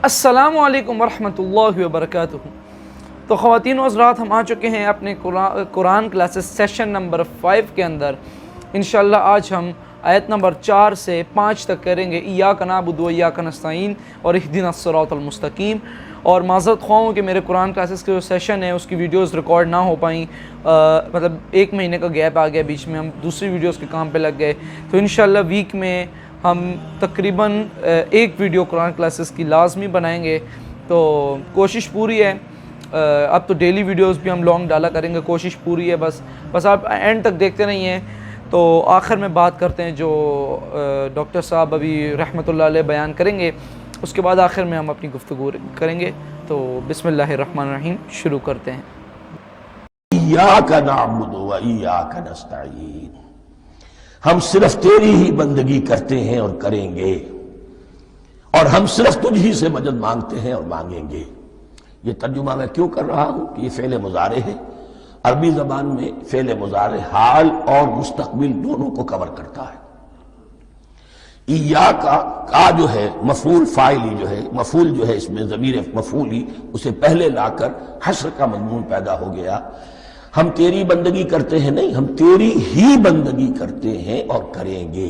السلام علیکم ورحمۃ اللہ وبرکاتہ۔ تو خواتین و حضرات، ہم آ چکے ہیں اپنے قرآن کلاسز سیشن نمبر 5 کے اندر۔ انشاءاللہ آج ہم آیت نمبر 4 سے 5 تک کریں گے ایاک نعبد و ایاک نستعین اور اہدنا الصراط المستقیم۔ اور معذرت خواہ ہوں کہ میرے قرآن کلاسز کے جو سیشن ہے اس کی ویڈیوز ریکارڈ نہ ہو پائیں، مطلب 1 مہینے کا گیپ آ گیا بیچ میں، ہم دوسری ویڈیوز کے کام پہ لگ گئے۔ تو انشاءاللہ ویک میں ہم تقریباً 1 ویڈیو قرآن کلاسز کی لازمی بنائیں گے، تو کوشش پوری ہے۔ اب تو ڈیلی ویڈیوز بھی ہم لانگ ڈالا کریں گے، کوشش پوری ہے، بس آپ اینڈ تک دیکھتے نہیں ہیں۔ تو آخر میں بات کرتے ہیں جو ڈاکٹر صاحب ابھی رحمۃ اللہ علیہ بیان کریں گے، اس کے بعد آخر میں ہم اپنی گفتگو کریں گے۔ تو بسم اللہ الرحمن الرحیم شروع کرتے ہیں۔ ایاک نعبد و ایاک نستعین، ہم صرف تیری ہی بندگی کرتے ہیں اور کریں گے، اور ہم صرف تجھ ہی سے مدد مانگتے ہیں اور مانگیں گے۔ یہ ترجمہ میں کیوں کر رہا ہوں کہ یہ فعل مضارع ہے۔ عربی زبان میں فعل مضارع حال اور مستقبل دونوں کو کور کرتا ہے۔ ایاک کا جو ہے مفعول فاعلی جو ہے، مفعول جو ہے اس میں ضمیر مفعولی اسے پہلے لا کر حشر کا مضمون پیدا ہو گیا۔ ہم تیری بندگی کرتے ہیں نہیں، ہم تیری ہی بندگی کرتے ہیں اور کریں گے۔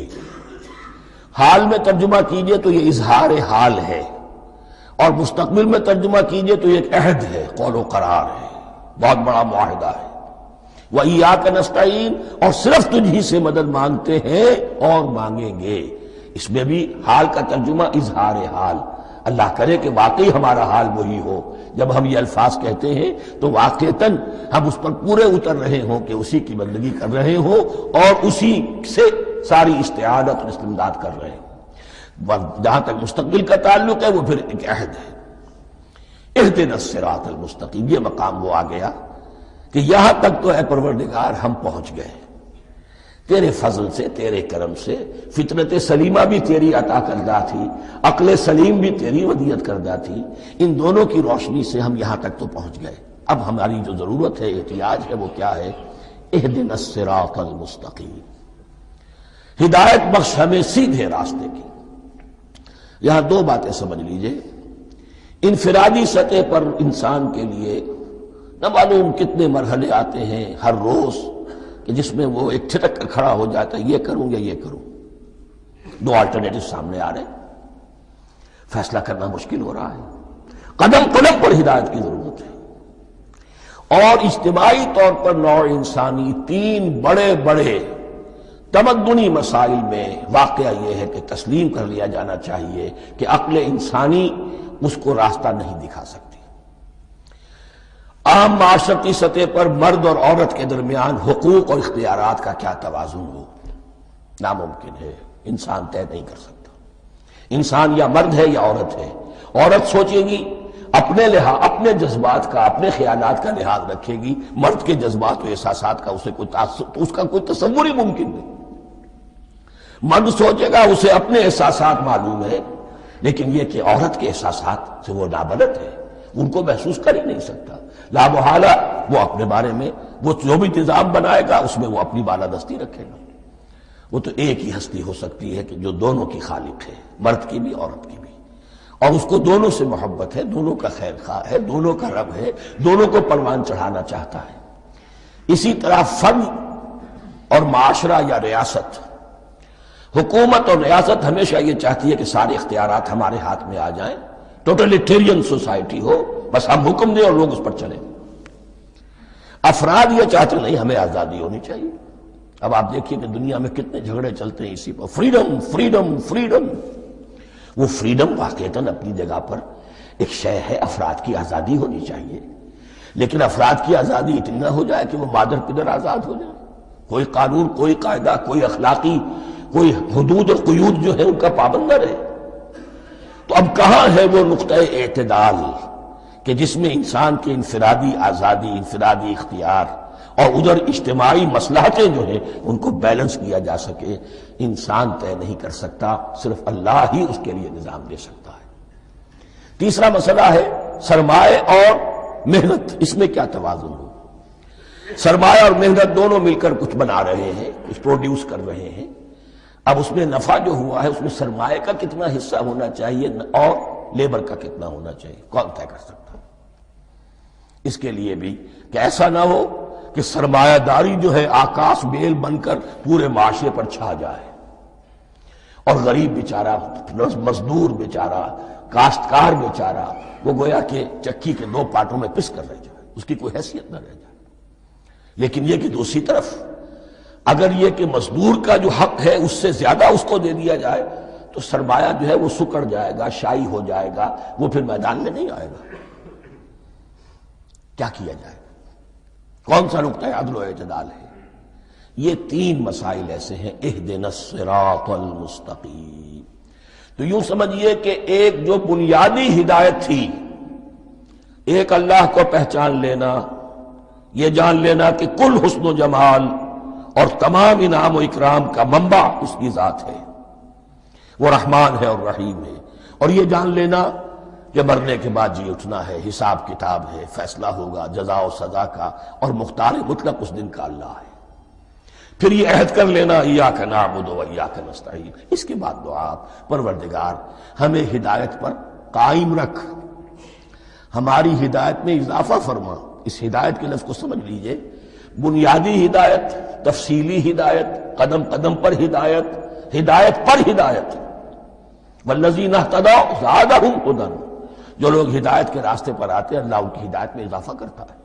حال میں ترجمہ کیجئے تو یہ اظہار حال ہے، اور مستقبل میں ترجمہ کیجئے تو یہ ایک عہد ہے، قول و قرار ہے، بہت بڑا معاہدہ ہے۔ وَإِيَّاكَ نَسْتَعِينُ، اور صرف تجھ ہی سے مدد مانگتے ہیں اور مانگیں گے۔ اس میں بھی حال کا ترجمہ اظہار حال، اللہ کرے کہ واقعی ہمارا حال وہی ہو۔ جب ہم یہ الفاظ کہتے ہیں تو واقعتاً ہم اس پر پورے اتر رہے ہوں کہ اسی کی بندگی کر رہے ہوں اور اسی سے ساری استعانت اور استمداد کر رہے ہیں۔ جہاں تک مستقبل کا تعلق ہے وہ پھر ایک عہد ہے۔ اہدنا الصراط المستقیم، یہ مقام وہ آ گیا کہ یہاں تک تو اے پروردگار ہم پہنچ گئے تیرے فضل سے، تیرے کرم سے۔ فطرت سلیمہ بھی تیری عطا کردہ تھی، عقل سلیم بھی تیری ودیعت کردہ تھی، ان دونوں کی روشنی سے ہم یہاں تک تو پہنچ گئے۔ اب ہماری جو ضرورت ہے، احتیاج ہے، وہ کیا ہے؟ اہدنا الصراط المستقیم، ہدایت بخش ہمیں سیدھے راستے کی۔ یہاں 2 باتیں سمجھ لیجئے۔ انفرادی سطح پر انسان کے لیے نہ معلوم کتنے مرحلے آتے ہیں ہر روز کہ جس میں وہ ایک چھٹک کر کھڑا ہو جاتا ہے، یہ کروں یا یہ کروں۔ 2 آلٹرنیٹو سامنے آ رہے ہیں، فیصلہ کرنا مشکل ہو رہا ہے۔ قدم قدم پر ہدایت کی ضرورت ہے۔ اور اجتماعی طور پر نوع انسانی 3 بڑے بڑے تمدنی مسائل میں واقعہ یہ ہے کہ تسلیم کر لیا جانا چاہیے کہ عقل انسانی اس کو راستہ نہیں دکھا سکتی۔ عام معاشرتی سطح پر مرد اور عورت کے درمیان حقوق اور اختیارات کا کیا توازن ہو، ناممکن ہے، انسان طے نہیں کر سکتا۔ انسان یا مرد ہے یا عورت ہے۔ عورت سوچے گی اپنے لحاظ، اپنے جذبات کا، اپنے خیالات کا لحاظ رکھے گی، مرد کے جذبات و احساسات کا اس کا کوئی تصور ہی ممکن نہیں۔ مرد سوچے گا اسے اپنے احساسات معلوم ہے، لیکن یہ کہ عورت کے احساسات سے وہ نابلد ہے، ان کو محسوس کر ہی نہیں سکتا۔ لا محالہ وہ اپنے بارے میں وہ جو بھی نظام بنائے گا اس میں وہ اپنی بالادستی رکھے گا۔ وہ تو ایک ہی ہستی ہو سکتی ہے کہ جو دونوں کی خالق ہے، مرد کی بھی عورت کی بھی، اور اس کو دونوں سے محبت ہے، دونوں کا خیر خواہ ہے، دونوں کا رب ہے، دونوں کو پروان چڑھانا چاہتا ہے۔ اسی طرح فرد اور معاشرہ یا ریاست، حکومت اور ریاست ہمیشہ یہ چاہتی ہے کہ سارے اختیارات ہمارے ہاتھ میں آ جائیں، ٹوٹلیٹیرین سوسائٹی ہو، بس ہم حکم دیں اور لوگ اس پر چلیں۔ افراد یہ چاہتے نہیں، ہمیں آزادی ہونی چاہیے۔ اب آپ دیکھیے کہ دنیا میں کتنے جھگڑے چلتے ہیں اسی پر، فریڈم فریڈم فریڈم۔ وہ فریڈم واقعتاً اپنی جگہ پر ایک شے ہے، افراد کی آزادی ہونی چاہیے، لیکن افراد کی آزادی اتنی نہ ہو جائے کہ وہ مادر پدر آزاد ہو جائے، کوئی قانون، کوئی قاعدہ، کوئی اخلاقی کوئی حدود اور قیود جو ہے ان کا پابند نہ رہے۔ تو اب کہاں ہے وہ نقطہ اعتدال کہ جس میں انسان کی انفرادی آزادی، انفرادی اختیار اور ادھر اجتماعی مصلحتیں جو ہیں ان کو بیلنس کیا جا سکے؟ انسان طے نہیں کر سکتا، صرف اللہ ہی اس کے لیے نظام دے سکتا ہے۔ تیسرا مسئلہ ہے سرمایہ اور محنت، اس میں کیا توازن ہو؟ سرمایہ اور محنت دونوں مل کر کچھ بنا رہے ہیں، کچھ پروڈیوس کر رہے ہیں۔ اب اس میں نفع جو ہوا ہے اس میں سرمایہ کا کتنا حصہ ہونا چاہیے اور لیبر کا کتنا ہونا چاہیے، کون طے کر سکتا؟ اس کے لیے بھی کہ ایسا نہ ہو کہ سرمایہ داری جو ہے آکاش بیل بن کر پورے معاشرے پر چھا جائے، اور غریب بیچارہ، مزدور بیچارہ، کاشتکار بیچارہ، وہ گویا کہ چکی کے دو پارٹوں میں پس کر رہ جائے، اس کی کوئی حیثیت نہ رہ جائے۔ لیکن یہ کہ دوسری طرف اگر یہ کہ مزدور کا جو حق ہے اس سے زیادہ اس کو دے دیا جائے تو سرمایہ جو ہے وہ سکڑ جائے گا، شائی ہو جائے گا، وہ پھر میدان میں نہیں آئے گا۔ کیا کیا جائے؟ کون سا نقطہ عدل و اعتدال ہے؟ یہ تین مسائل ایسے ہیں، اہدنا الصراط المستقیم۔ تو یوں سمجھیے کہ ایک جو بنیادی ہدایت تھی، ایک اللہ کو پہچان لینا، یہ جان لینا کہ کل حسن و جمال اور تمام انعام و اکرام کا منبع اس کی ذات ہے، وہ رحمان ہے اور رحیم ہے، اور یہ جان لینا کہ مرنے کے بعد جی اٹھنا ہے، حساب کتاب ہے، فیصلہ ہوگا جزا و سزا کا، اور مختار مطلق اس دن کا اللہ ہے۔ پھر یہ عہد کر لینا ایاک نعبد و ایاک نستعین۔ اس کے بعد دعا، پروردگار ہمیں ہدایت پر قائم رکھ، ہماری ہدایت میں اضافہ فرما۔ اس ہدایت کے لفظ کو سمجھ لیجئے، بنیادی ہدایت، تفصیلی ہدایت، قدم قدم پر ہدایت، ہدایت پر ہدایت۔ والذین اہتدوا زادہم ہدی، جو لوگ ہدایت کے راستے پر آتے ہیں اللہ ان کی ہدایت میں اضافہ کرتا ہے۔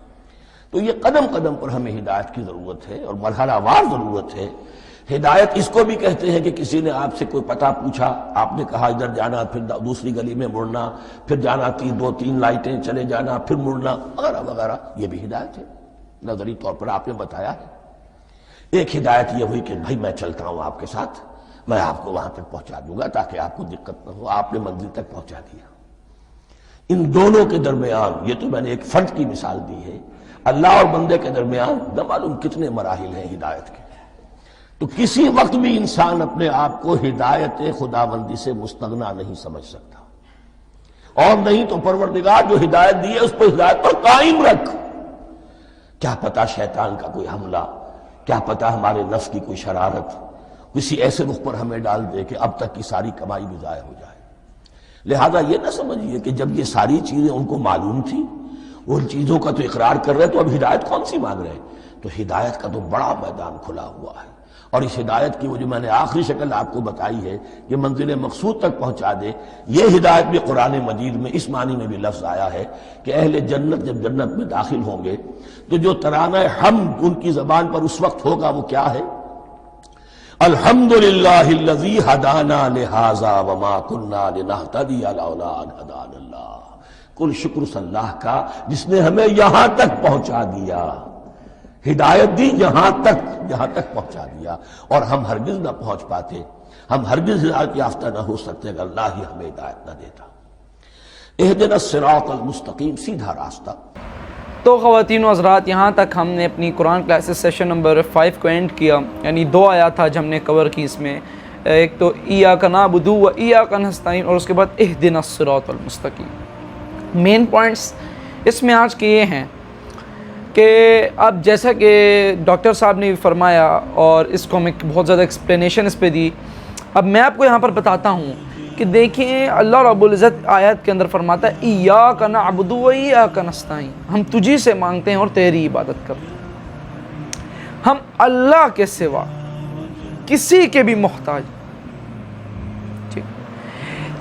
تو یہ قدم قدم پر ہمیں ہدایت کی ضرورت ہے اور مرحلہ وار ضرورت ہے۔ ہدایت اس کو بھی کہتے ہیں کہ کسی نے آپ سے کوئی پتہ پوچھا، آپ نے کہا ادھر جانا، پھر دوسری گلی میں مڑنا، پھر جانا دو تین لائٹیں چلے جانا، پھر مڑنا، وغیرہ وغیرہ، یہ بھی ہدایت ہے، نظری طور پر آپ نے بتایا ہے۔ ایک ہدایت یہ ہوئی کہ بھائی میں چلتا ہوں آپ کے ساتھ، میں آپ کو وہاں تک پہنچا دوں گا تاکہ آپ کو دقت نہ ہو، آپ نے منزل تک پہنچا دیا۔ ان دونوں کے درمیان، یہ تو میں نے ایک فرد کی مثال دی ہے، اللہ اور بندے کے درمیان نہ معلوم کتنے مراحل ہیں ہدایت کے۔ تو کسی وقت بھی انسان اپنے آپ کو ہدایت خداوندی سے مستغنا نہیں سمجھ سکتا، اور نہیں تو پروردگار جو ہدایت دی ہے اس پر ہدایت پر قائم رکھ۔ کیا پتہ شیطان کا کوئی حملہ، کیا پتہ ہمارے نفس کی کوئی شرارت کسی ایسے رخ پر ہمیں ڈال دے کہ اب تک کی ساری کمائی بھی ضائع ہو جائے۔ لہذا یہ نہ سمجھیے کہ جب یہ ساری چیزیں ان کو معلوم تھی، ان چیزوں کا تو اقرار کر رہے تو اب ہدایت کون سی مانگ رہے ہیں؟ تو ہدایت کا تو بڑا میدان کھلا ہوا ہے، اور اس ہدایت کی وہ جو میں نے آخری شکل آپ کو بتائی ہے کہ منزل مقصود تک پہنچا دے، یہ ہدایت بھی قرآن مجید میں اس معنی میں بھی لفظ آیا ہے کہ اہل جنت جب جنت میں داخل ہوں گے تو جو ترانہ حمد ان کی زبان پر اس وقت ہوگا وہ کیا ہے؟ الحمدللہ الذی ہدانا لہذا وما کننا لنہتدی لولا ان ہدانا اللہ۔ کل شکر اس اللہ کا جس نے ہمیں یہاں تک پہنچا دیا، ہدایت دی یہاں تک پہنچا دیا، اور ہم ہرگز نہ پہنچ پاتے، ہم ہرگز ہدایت یافتہ نہ ہو سکتے اگر اللہ ہی ہمیں ہدایت نہ دیتا۔ اہدنا الصراط المستقیم، سیدھا راستہ۔ تو خواتین و حضرات، یہاں تک ہم نے اپنی قرآن کلاسز سیشن نمبر 5 کو اینڈ کیا، یعنی 2 آیات آج ہم نے کور کی اس میں، ایک تو ایاک نعبد و ایاک نستعین، اور اس کے بعد اہدنا الصراط المستقیم۔ مین پوائنٹس اس میں آج کے یہ ہیں کہ اب جیسا کہ ڈاکٹر صاحب نے فرمایا اور اس کو ہمیں بہت زیادہ ایکسپلینیشن اس پہ دی، اب میں آپ کو یہاں پر بتاتا ہوں کہ دیکھیں اللہ رب العزت آیت کے اندر فرماتا ہے ایاک نعبد و ایاک نستعین، ہم تجھی سے مانگتے ہیں اور تیری عبادت کرتے ہیں، ہم اللہ کے سوا کسی کے بھی محتاج،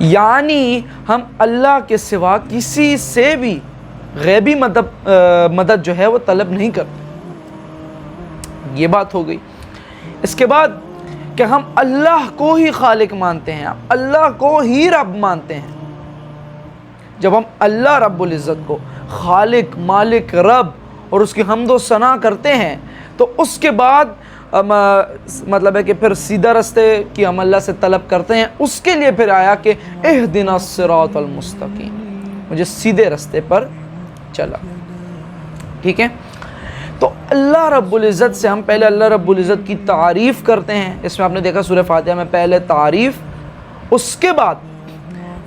یعنی ہم اللہ کے سوا کسی سے بھی غیبی مدد جو ہے وہ طلب نہیں کرتے۔ یہ بات ہو گئی۔ اس کے بعد کہ ہم اللہ کو ہی خالق مانتے ہیں، اللہ کو ہی رب مانتے ہیں۔ جب ہم اللہ رب العزت کو خالق، مالک، رب اور اس کی حمد و ثنا کرتے ہیں تو اس کے بعد مطلب ہے کہ پھر سیدھا رستے کی ہم اللہ سے طلب کرتے ہیں۔ اس کے لیے پھر آیا کہ اہدنا الصراط المستقیم، مجھے سیدھے رستے پر چلا۔ ٹھیک ہے، تو اللہ رب العزت سے ہم پہلے اللہ رب العزت کی تعریف کرتے ہیں۔ اس میں آپ نے دیکھا سورہ فاتحہ میں پہلے تعریف، اس کے بعد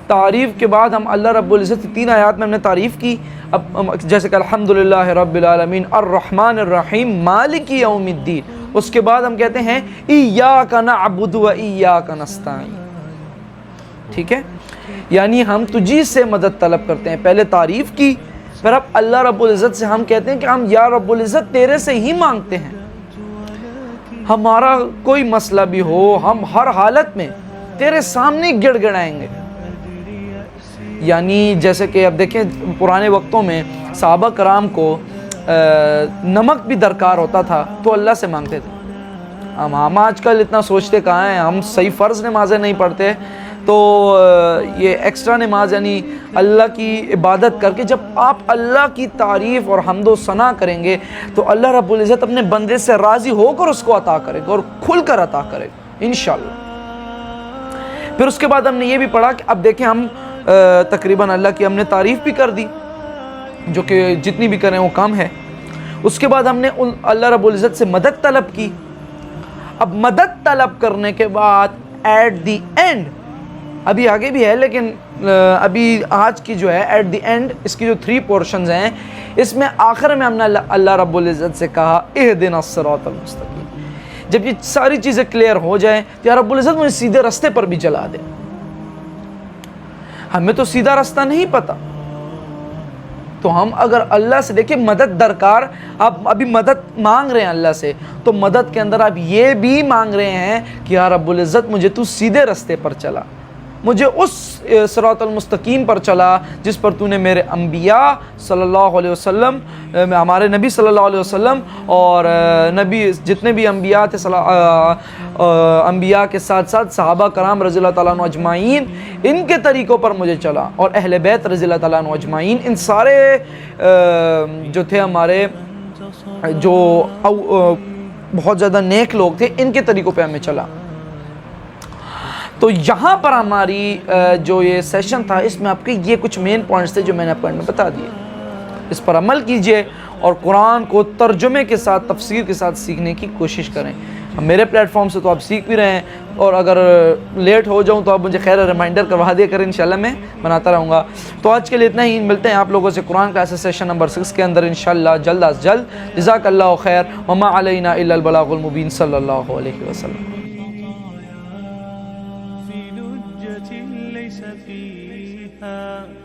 تعریف کے بعد ہم اللہ رب العزت کی 3 آیات میں ہم نے تعریف کی، اب جیسے کہ الحمدللہ رب العالمین الرحمن الرحیم مالک یوم الدین، اس کے بعد ہم کہتے ہیں ایاک نعبد و ایاک نستعین۔ ٹھیک ہے، یعنی ہم تجھی سے مدد طلب کرتے ہیں. پہلے تعریف کی، پھر اب اللہ رب العزت سے ہم کہتے ہیں کہ ہم یا رب العزت تیرے سے ہی مانگتے ہیں. ہمارا کوئی مسئلہ بھی ہو ہم ہر حالت میں تیرے سامنے گڑ گڑائیں گے. یعنی جیسے کہ اب دیکھیں پرانے وقتوں میں صحابہ کرام کو نمک بھی درکار ہوتا تھا تو اللہ سے مانگتے تھے. ہم آج کل اتنا سوچتے کہاں ہیں، ہم صحیح فرض نمازیں نہیں پڑھتے تو یہ ایکسٹرا نماز یعنی اللہ کی عبادت کر کے جب آپ اللہ کی تعریف اور حمد و ثنا کریں گے تو اللہ رب العزت اپنے بندے سے راضی ہو کر اس کو عطا کرے گا اور کھل کر عطا کرے گا انشاءاللہ. پھر اس کے بعد ہم نے یہ بھی پڑھا کہ اب دیکھیں ہم تقریباً اللہ کی ہم نے تعریف بھی کر دی جو کہ جتنی بھی کریں وہ کم ہے. اس کے بعد ہم نے اللہ رب العزت سے مدد طلب کی. اب مدد طلب کرنے کے بعد ایٹ دی اینڈ، ابھی آگے بھی ہے لیکن ابھی آج کی جو ہے ایٹ دی اینڈ اس کی جو 3 پورشنز ہیں اس میں آخر میں ہم نے اللہ رب العزت سے کہا اہدنا الصراط المستقیم. جب یہ ساری چیزیں کلیئر ہو جائیں تو یا رب العزت مجھے سیدھے رستے پر بھی چلا دے. ہمیں تو سیدھا راستہ نہیں پتا، تو ہم اگر اللہ سے دیکھیں مدد درکار، آپ ابھی مدد مانگ رہے ہیں اللہ سے تو مدد کے اندر آپ یہ بھی مانگ رہے ہیں کہ یا رب العزت مجھے تو سیدھے رستے پر چلا، مجھے اس صراط المستقیم پر چلا جس پر تو نے میرے انبیاء صلی اللہ علیہ وسلم، ہمارے نبی صلی اللہ علیہ وسلم اور نبی جتنے بھی انبیاء تھے انبیاء کے ساتھ ساتھ صحابہ کرام رضی اللہ تعالیٰ عنہ اجمعین ان کے طریقوں پر مجھے چلا، اور اہل بیت رضی اللہ تعالیٰ عنہ اجمعین ان سارے جو تھے ہمارے جو بہت زیادہ نیک لوگ تھے ان کے طریقوں پہ ہمیں چلا. تو یہاں پر ہماری جو یہ سیشن تھا اس میں آپ کے یہ کچھ مین پوائنٹس تھے جو میں نے آپ کو اینڈ میں بتا دیے. اس پر عمل کیجئے اور قرآن کو ترجمے کے ساتھ تفسیر کے ساتھ سیکھنے کی کوشش کریں. میرے پلیٹ فارم سے تو آپ سیکھ بھی رہے ہیں، اور اگر لیٹ ہو جاؤں تو آپ مجھے خیر ریمائنڈر کروا دیا کریں، انشاءاللہ میں بناتا رہوں گا. تو آج کے لیے اتنا ہی، ملتے ہیں آپ لوگوں سے قرآن کلاسز سیشن نمبر 6 کے اندر انشاءاللہ جلد از جلد. جزاک اللہ خیر، وما علینا الا البلاغ المبین. صلی اللہ علیہ وسلم. ليس فيها